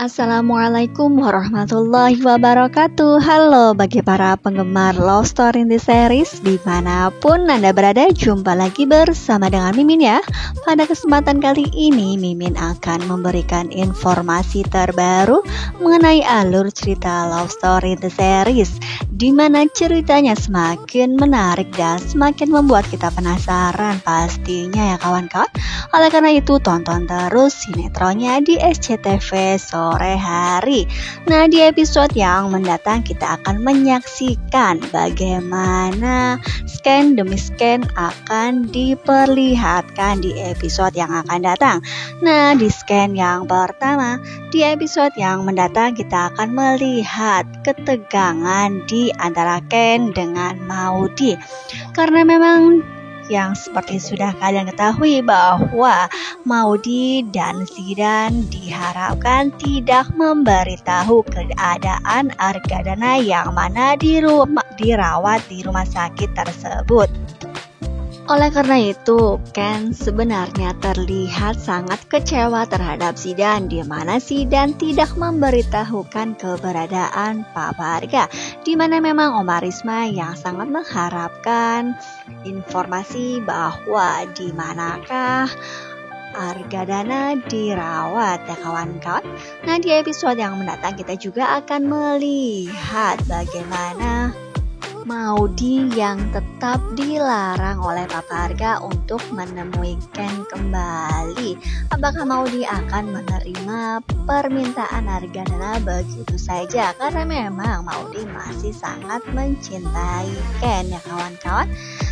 Assalamualaikum warahmatullahi wabarakatuh. Halo bagi para penggemar Love Story in the Series dimanapun Anda berada, jumpa lagi bersama dengan Mimin ya. Pada kesempatan kali ini Mimin akan memberikan informasi terbaru mengenai alur cerita Love Story in the Series, di mana ceritanya semakin menarik dan semakin membuat kita penasaran pastinya ya kawan-kawan. Oleh karena itu tonton terus sinetronnya di SCTV sore hari. Nah, di episode yang mendatang kita akan menyaksikan bagaimana scan demi scan akan diperlihatkan di episode yang akan datang. Nah, di scan yang pertama, di episode yang mendatang kita akan melihat ketegangan di antara Ken dengan Maudy. Karena memang yang seperti sudah kalian ketahui bahwa Maudy dan Zidan diharapkan tidak memberitahu keadaan Argadana yang mana dirawat di rumah sakit tersebut. Oleh karena itu, Ken sebenarnya terlihat sangat kecewa terhadap Zidan, di mana Zidan tidak memberitahukan keberadaan Papa Arga, di mana memang Oma Risma yang sangat mengharapkan informasi bahwa di manakah Argadana dirawat ya kawan-kawan. Nah, di episode yang mendatang kita juga akan melihat bagaimana Maudy yang tetap dilarang oleh Papa Arga untuk menemui Ken kembali. Apakah Maudy akan menerima permintaan Argadana begitu saja? Karena memang Maudy masih sangat mencintai Ken ya kawan-kawan.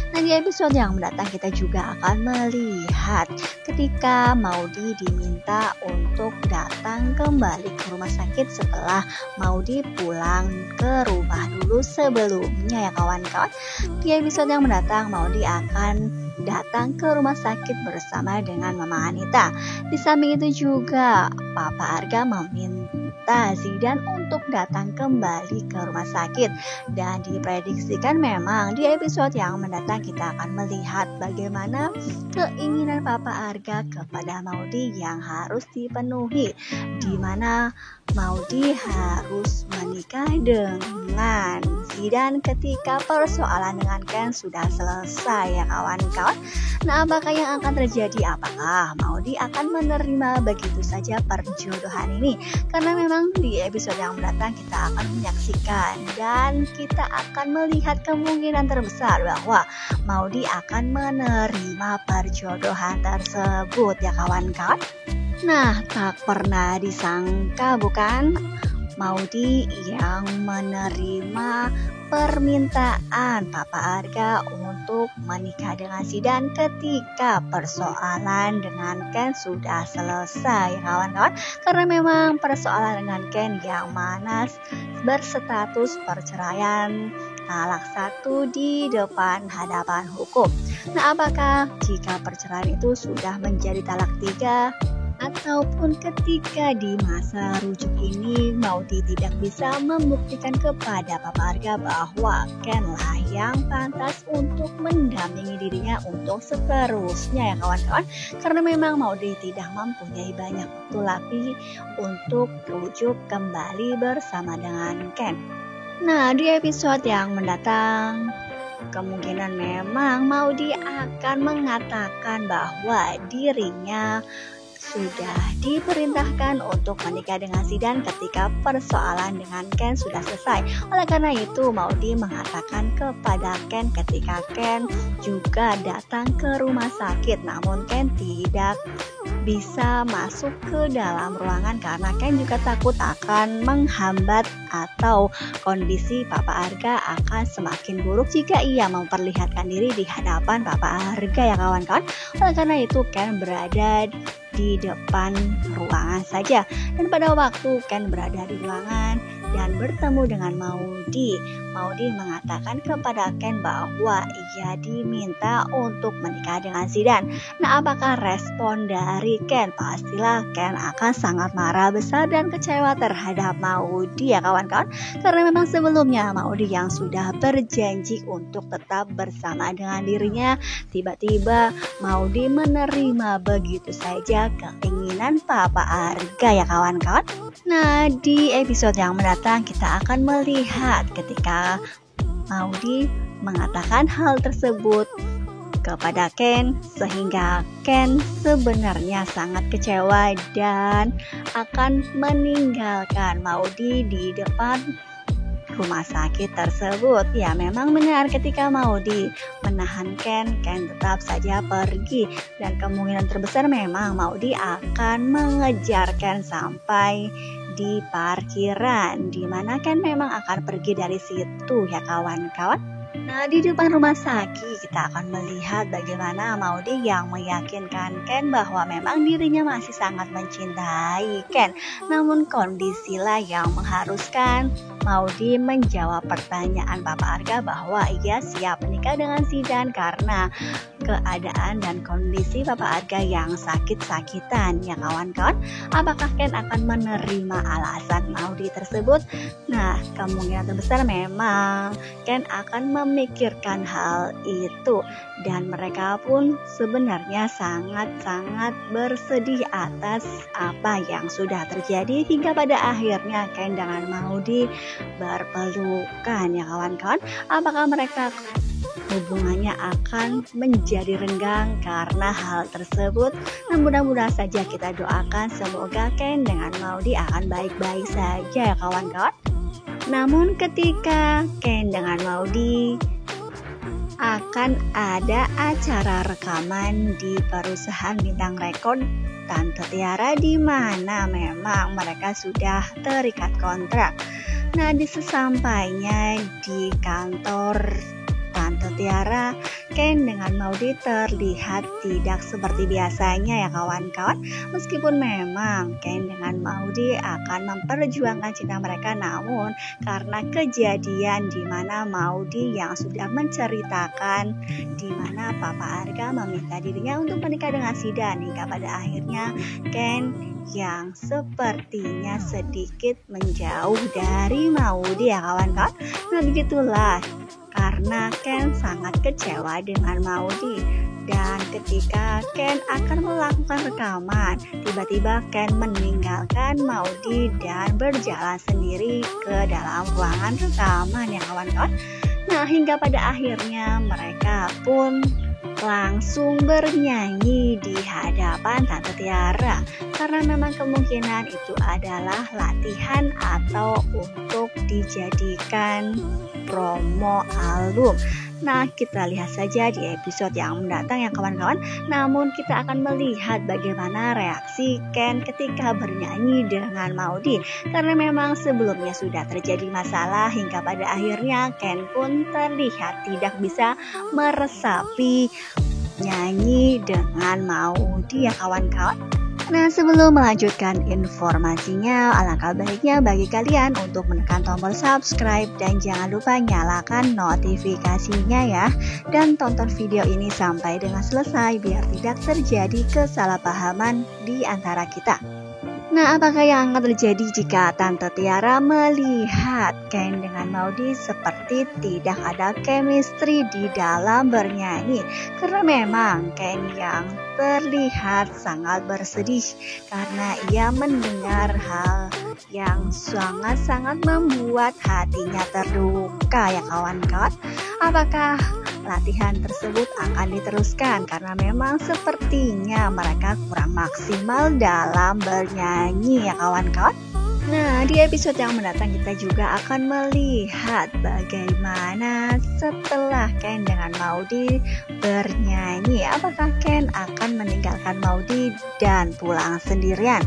Nah, di episode yang mendatang kita juga akan melihat ketika Maudy diminta untuk datang kembali ke rumah sakit setelah Maudy pulang ke rumah dulu sebelumnya ya kawan-kawan. Di episode yang mendatang Maudy akan datang ke rumah sakit bersama dengan Mama Anita. Di samping itu juga Papa Arga meminta Zidan untuk datang kembali ke rumah sakit, dan diprediksikan memang di episode yang mendatang kita akan melihat bagaimana keinginan Papa Arga kepada Maudy yang harus dipenuhi, di mana Maudy harus menikah dengan Zidan ketika persoalan dengan Ken sudah selesai ya kawan-kawan. Nah, apakah yang akan terjadi? Apakah Maudy akan menerima begitu saja perjodohan ini? Karena memang di episode yang mendatang kita akan menyaksikan dan kita akan melihat kemungkinan terbesar bahwa Maudy akan menerima perjodohan tersebut ya kawan-kawan. Nah, tak pernah disangka bukan, Maudy yang menerima permintaan Papa Arga untuk menikah dengan Zidan ketika persoalan dengan Ken sudah selesai ya kawan-kawan. Karena memang persoalan dengan Ken yang mana berstatus perceraian talak 1 di depan hadapan hukum. Nah, apakah jika perceraian itu sudah menjadi talak 3 ataupun ketika di masa rujuk ini Maudy tidak bisa membuktikan kepada Papa Arga bahwa Ken lah yang pantas untuk mendampingi dirinya untuk seterusnya ya kawan-kawan. Karena memang Maudy tidak mempunyai banyak waktu lagi untuk rujuk kembali bersama dengan Ken. Nah, di episode yang mendatang kemungkinan memang Maudy akan mengatakan bahwa dirinya sudah diperintahkan untuk menikah dengan Zidan ketika persoalan dengan Ken sudah selesai. Oleh karena itu Maudy mengatakan kepada Ken ketika Ken juga datang ke rumah sakit, namun Ken tidak bisa masuk ke dalam ruangan karena Ken juga takut akan menghambat atau kondisi Papa Arga akan semakin buruk jika ia memperlihatkan diri di hadapan Papa Arga ya kawan-kawan. Oleh karena itu Ken berada di depan ruangan saja, dan pada waktu Ken berada di ruangan dan bertemu dengan Maudy mengatakan kepada Ken bahwa ia diminta untuk menikah dengan Zidan. Nah, apakah respon dari Ken? Pastilah Ken akan sangat marah besar dan kecewa terhadap Maudy ya kawan-kawan. Karena memang sebelumnya Maudy yang sudah berjanji untuk tetap bersama dengan dirinya, tiba-tiba Maudy menerima begitu saja keinginan Papa Arga ya kawan-kawan. Nah, di episode yang mendatang kita akan melihat ketika Maudy mengatakan hal tersebut kepada Ken, sehingga Ken sebenarnya sangat kecewa dan akan meninggalkan Maudy di depan rumah sakit tersebut. Ya, memang benar ketika Maudy menahan Ken tetap saja pergi, dan kemungkinan terbesar memang Maudy akan mengejar Ken sampai di parkiran, di mana Ken memang akan pergi dari situ ya kawan-kawan. Nah, di depan rumah sakit kita akan melihat bagaimana Maudy yang meyakinkan Ken bahwa memang dirinya masih sangat mencintai Ken. Namun kondisilah yang mengharuskan Maudy menjawab pertanyaan Papa Arga bahwa ia siap menikah dengan Zidan karena keadaan dan kondisi Papa Arga yang sakit-sakitan ya kawan-kawan. Apakah Ken akan menerima alasan Maudy tersebut? Nah, kemungkinan terbesar memang Ken akan memikirkan hal itu, dan mereka pun sebenarnya sangat-sangat bersedih atas apa yang sudah terjadi hingga pada akhirnya Ken dengan Maudy berpelukan ya kawan-kawan. Apakah mereka hubungannya akan menjadi renggang karena hal tersebut? Nah, mudah-mudahan saja kita doakan semoga Ken dengan Maudy akan baik-baik saja ya kawan-kawan. Namun ketika Ken dengan Maudy akan ada acara rekaman di perusahaan bintang rekod Tante Tiara, di mana memang mereka sudah terikat kontrak. Nah, di sesampainya di kantor Tante Tiara, Ken dengan Maudy terlihat tidak seperti biasanya ya kawan-kawan. Meskipun memang Ken dengan Maudy akan memperjuangkan cinta mereka, namun karena kejadian di mana Maudy yang sudah menceritakan di mana Papa Arga meminta dirinya untuk menikah dengan Zidan, hingga pada akhirnya Ken yang sepertinya sedikit menjauh dari Maudy ya kawan-kawan. Nah, begitulah karena Ken sangat kecewa dengan Maudy, dan ketika Ken akan melakukan rekaman, tiba-tiba Ken meninggalkan Maudy dan berjalan sendiri ke dalam ruangan rekaman ya kawan-kawan. Nah, hingga pada akhirnya mereka pun langsung bernyanyi di hadapan Tante Tiara, karena memang kemungkinan itu adalah latihan atau untuk dijadikan promo album. Nah, kita lihat saja di episode yang mendatang ya kawan-kawan. Namun kita akan melihat bagaimana reaksi Ken ketika bernyanyi dengan Maudy, karena memang sebelumnya sudah terjadi masalah hingga pada akhirnya Ken pun terlihat tidak bisa meresapi nyanyi dengan Maudy ya kawan-kawan. Nah, sebelum melanjutkan informasinya, alangkah baiknya bagi kalian untuk menekan tombol subscribe dan jangan lupa nyalakan notifikasinya ya. Dan tonton video ini sampai dengan selesai biar tidak terjadi kesalahpahaman di antara kita. Nah, apakah yang akan terjadi jika Tante Tiara melihat Ken dengan Maudy seperti tidak ada chemistry di dalam bernyanyi? Karena memang Ken yang terlihat sangat bersedih karena ia mendengar hal yang sangat-sangat membuat hatinya terluka ya kawan-kawan. Apakah latihan tersebut akan diteruskan? Karena memang sepertinya mereka kurang maksimal dalam bernyanyi ya kawan-kawan. Nah, di episode yang mendatang kita juga akan melihat bagaimana setelah Ken dengan Maudy bernyanyi, apakah Ken akan meninggalkan Maudy dan pulang sendirian.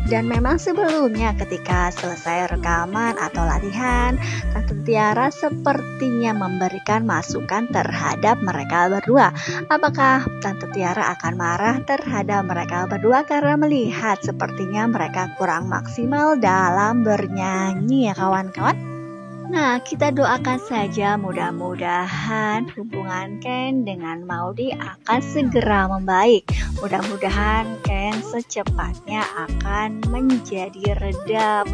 Dan memang sebelumnya ketika selesai rekaman atau latihan, Tante Tiara sepertinya memberikan masukan terhadap mereka berdua. Apakah Tante Tiara akan marah terhadap mereka berdua karena melihat sepertinya mereka kurang maksimal dalam bernyanyi ya kawan-kawan? Nah, kita doakan saja mudah-mudahan hubungan Ken dengan Maudy akan segera membaik. Mudah-mudahan Ken secepatnya akan menjadi reda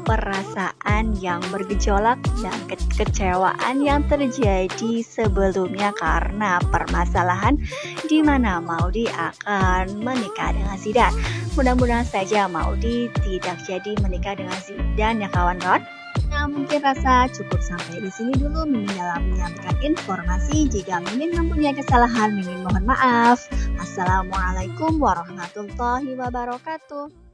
perasaan yang bergejolak dan kekecewaan yang terjadi sebelumnya karena permasalahan di mana Maudy akan menikah dengan Zidane. Mudah-mudahan saja Maudy tidak jadi menikah dengan Zidane ya kawan-kawan. Nah, mungkin rasa cukup sampai di sini dulu Mimin dalam menyampaikan informasi. Jika Mimin mempunyai kesalahan, Mimin mohon maaf. Assalamualaikum warahmatullahi wabarakatuh.